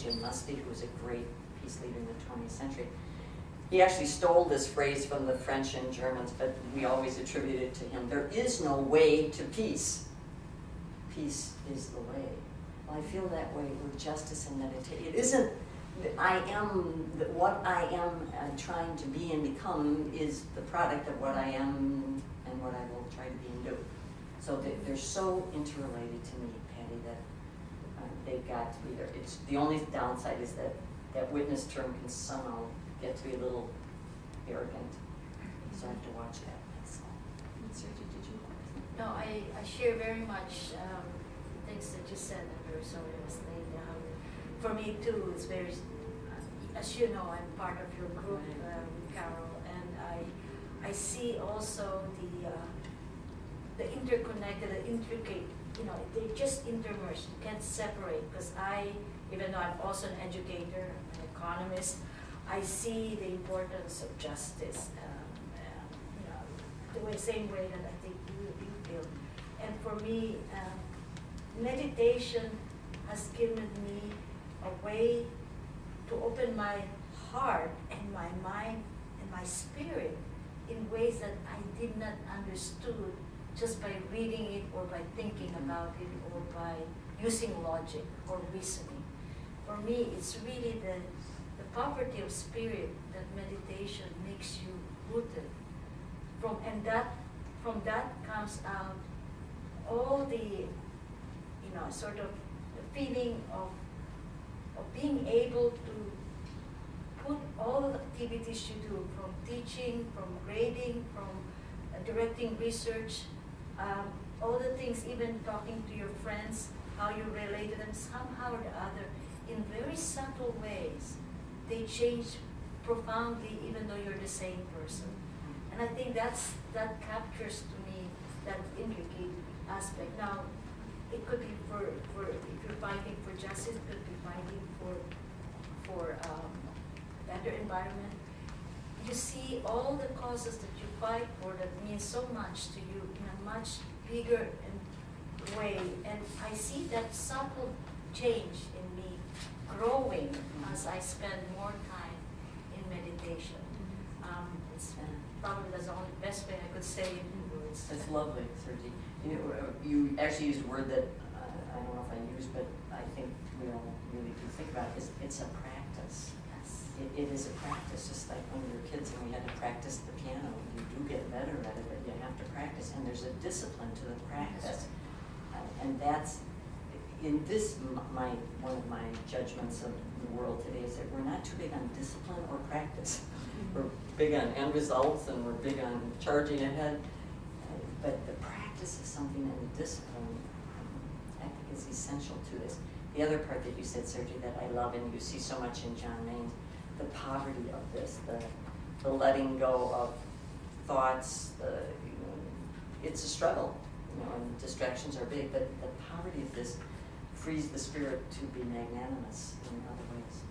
Jim Musty, who was a great peace leader in the 20th century. He actually stole this phrase from the French and Germans, but we always attribute it to him. There is no way to peace. Peace is the way. Well, I feel that way with justice and meditation. It isn't, what I am trying to be and become is the product of what I am and what I will try to be and do. So they're so interrelated to me, Patty, that they've got to be there. It's the only downside is that witness term can somehow get to be a little arrogant. So I have to watch that. That's all. Sergey, did you? No, I share very much things that you said. I'm very sorry I was late. For me too, it's very, as you know, I'm part of your group, Carol, and I see also the interconnected, the intricate, they just intermerge. You can't separate, because even though I'm also an educator, an economist, I see the importance of justice, the same way that I think you feel. And for me, meditation has given me a way to open my heart and my mind and my spirit in ways that I did not understood just by reading it or by thinking about it or by using logic or reasoning. For me, it's really the poverty of spirit that meditation makes you rooted. From that comes out all the, sort of the feeling of being able to put all the activities you do, from teaching, from grading, from directing research, all the things, even talking to your friends, how you relate to them, somehow or the other, in very subtle ways, they change profoundly, even though you're the same person. And I think that captures to me that intricate aspect. Now, it could be for if you're fighting for justice, it could be fighting for better environment. You see all the causes that you fight for that mean so much to you in a much bigger way. And I see that subtle change in me growing as I spend more time in meditation. It's probably the only best way I could say it in words. It's lovely, Sergey. You actually used a word that I don't know if I used, but I think we all really do think about it. It's a practice. Yes. It is a practice, just like when we were kids and we had to practice the piano. You do get better at it, but you have to practice, and there's a discipline to the practice. And that's, in this, one of my judgments of the world today is that we're not too big on discipline or practice. We're big on end results and we're big on charging ahead. But the practice is something, and the discipline, I think, is essential to this. The other part that you said, Sergey, that I love, and you see so much in John Maine, the poverty of this, the letting go of thoughts. It's a struggle, and distractions are big, but the poverty of this frees the spirit to be magnanimous in other ways.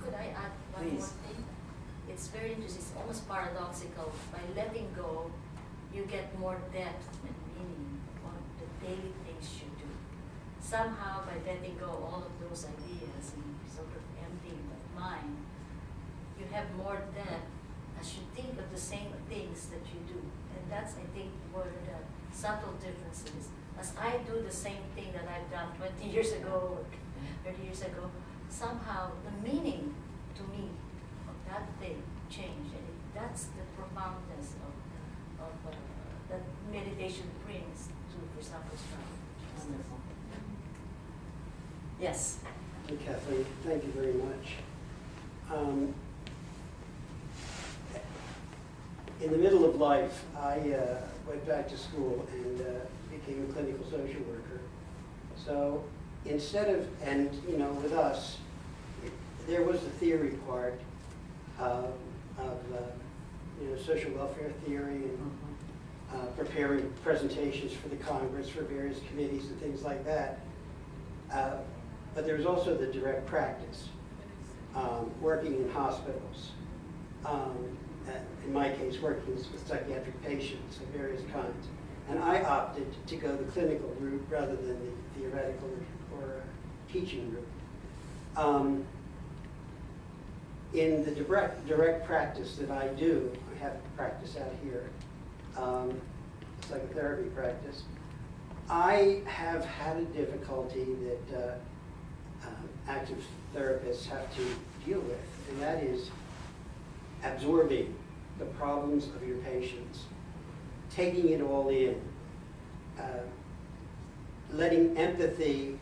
Could I add one Please. more thing? It's very interesting. It's almost paradoxical. By letting go, you get more depth and meaning on the daily things you do. Somehow, by letting go all of those ideas and sort of emptying the mind, you have more depth as you think of the same things that you do. And that's, I think, where the subtle difference is. As I do the same thing that I've done 20 years ago or 30 years ago, somehow the meaning to me of that thing changed. And that's the profoundness of that meditation brings to, for example, struggle. Wonderful. Yes. Hey, Kathleen, thank you very much. In the middle of life, I went back to school and became a clinical social worker. So instead of, and with us, there was the theory part of social welfare theory and preparing presentations for the Congress, for various committees and things like that. But there was also the direct practice, working in hospitals. In my case, working with psychiatric patients of various kinds. And I opted to go the clinical route rather than the theoretical or teaching route. In the direct practice that I do, I have practice out here, psychotherapy practice, I have had a difficulty that active therapists have to deal with, and that is absorbing the problems of your patients, taking it all in, letting empathy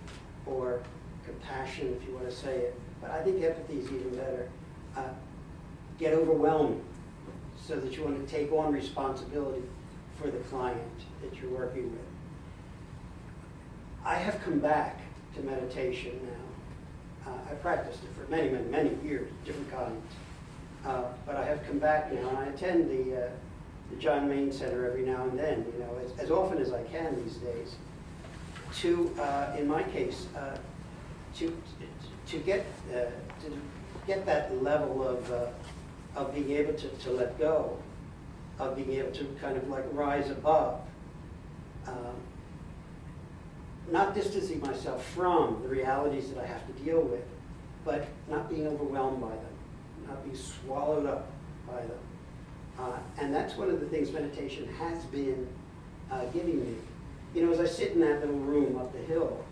or compassion, if you want to say it, but I think empathy is even better, get overwhelmed so that you want to take on responsibility for the client that you're working with. I have come back to meditation now. I practiced it for many, many, many years, different kinds. But I have come back now, and I attend the John Mayne Center every now and then, you know, as often as I can these days, to, in my case, to get that level of being able to let go, of being able to kind of like rise above, not distancing myself from the realities that I have to deal with, but not being overwhelmed by them, not being swallowed up by them. And that's one of the things meditation has been giving me. You know, as I sit in that little room up the hill,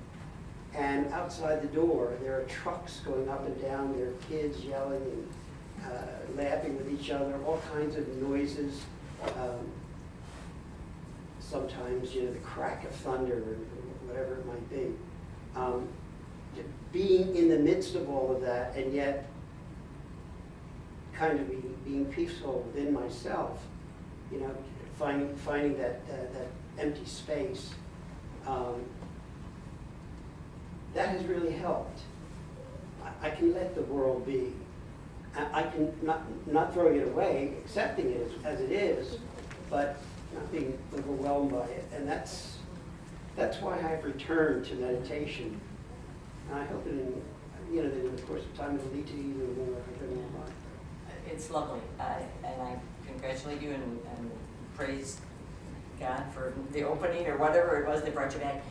and outside the door there are trucks going up and down, there are kids yelling and laughing with each other, all kinds of noises. Sometimes, you know, the crack of thunder or whatever it might be. Being in the midst of all of that, and yet kind of being peaceful within myself, you know, finding that empty space, that has really helped. I can let the world be. I can not throwing it away, accepting it as it is, but not being overwhelmed by it. And that's why I've returned to meditation. And I hope that that in the course of time it'll lead to even more of my life. It's lovely, and I congratulate you and praise God for the opening or whatever it was that brought you back.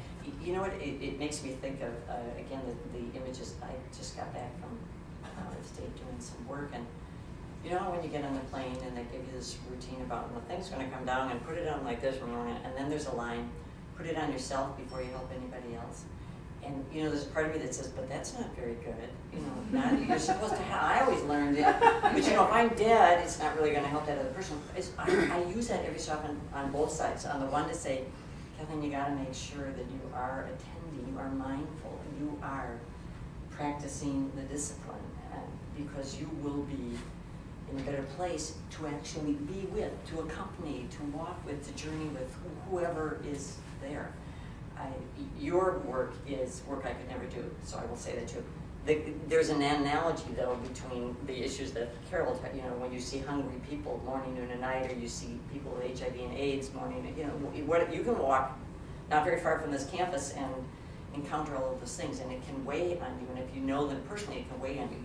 You know what? It makes me think of again the images. I just got back from out of state doing some work, and you know when you get on the plane and they give you this routine about the thing's going to come down and put it on like this, and then there's a line, put it on yourself before you help anybody else. And you know, there's a part of me that says, but that's not very good. You know, you're supposed to have. I always learned it, but you know, if I'm dead, it's not really going to help that other person. I use that every so often on both sides. On the one to say, Kathleen, you got to make sure that you are attending, you are mindful, you are practicing the discipline, because you will be in a better place to actually be with, to accompany, to walk with, to journey with whoever is there. Your work is work I could never do, so I will say that too. There's an analogy though between the issues that Carol, you know, when you see hungry people morning, noon, and night, or you see people with HIV and AIDS morning, you know, you can walk not very far from this campus and encounter all of those things, and it can weigh on you. And if you know them personally, it can weigh on you.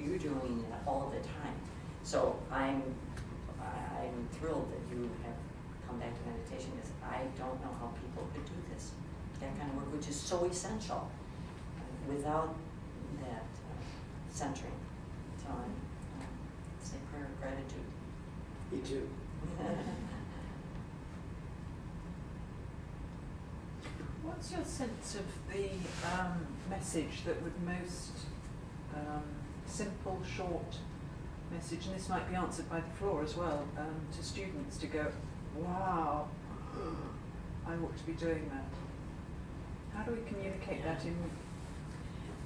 You're doing that all the time. So I'm thrilled that you have come back to meditation, because I don't know how people could do this. That kind of work, which is so essential, without that centering. So I say prayer of gratitude. Me too. What's your sense of the message that would most simple, short message, and this might be answered by the floor as well, to students to go, wow, I ought to be doing that? How do we communicate that in?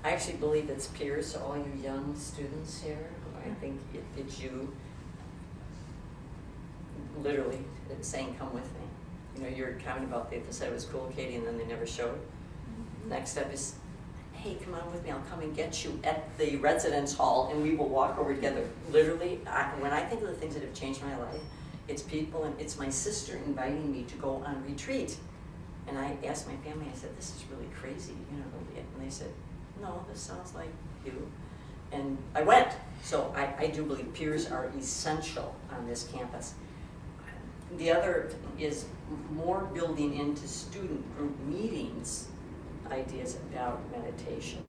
I actually believe it's peers, all you young students here. I think it's you literally saying, come with me. You know, you're comment about they said it was cool, Katie, and then they never showed. Next step is, hey, come on with me, I'll come and get you at the residence hall and we will walk over together. Literally, when I think of the things that have changed my life, it's people, and it's my sister inviting me to go on retreat. And I asked my family, I said, this is really crazy, you know, and they said, no, this sounds like you. And I went. So I do believe peers are essential on this campus. The other is more building into student group meetings ideas about meditation.